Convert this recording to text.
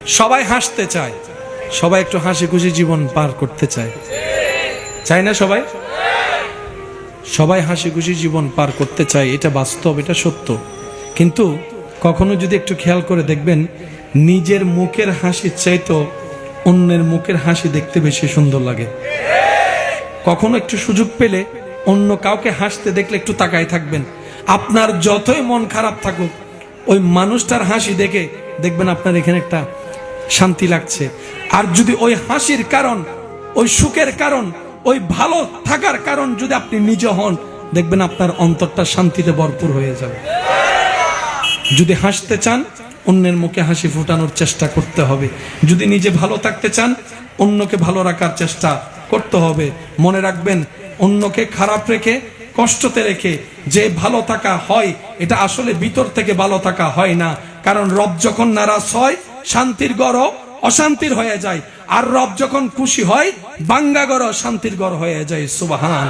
সবাই হাসতে চায়, সবাই একটু হাসি খুশি জীবন পার করতে চায়, চায় না? সবাই সবাই হাসি খুশি জীবন পার করতে চায়, এটা বাস্তব, এটা সত্য। কিন্তু কখনো যদি একটু খেয়াল করে দেখবেন, নিজের মুখের হাসির চাইতো অন্যের মুখের হাসি দেখতে বেশি সুন্দর লাগে। কখনো একটু সুযোগ পেলে অন্য কাউকে হাসতে দেখলে একটু তাকায় থাকবেন। আপনার যতই মন খারাপ থাকুক, ওই মানুষটার হাসি দেখে দেখবেন আপনার এখানে একটা শান্তি লাগছে। আর যদি ওই হাসির কারণ, ওই সুখের কারণ, ওই ভালো থাকার কারণ যদি আপনি নিজে হন, দেখবেন আপনার অন্তরটা শান্তিতে ভরপুর হয়ে যাবে। যদি হাসতে চান, অন্যের মুখে হাসি ফোটানোর চেষ্টা করতে হবে। যদি নিজে ভালো থাকতে চান, অন্যকে ভালো রাখার চেষ্টা করতে হবে। মনে রাখবেন, অন্যকে খারাপ রেখে, কষ্টতে রেখে যে ভালো থাকা হয়, এটা আসলে ভিতর থেকে ভালো থাকা হয় না। কারণ রব যখন নারাজ হয়, শান্তির গড় অশান্তির হয়ে যায়। আর রব যখন খুশি হয়, বাঙ্গা গড় শান্তির গড় হয়ে যায়। সুবহান।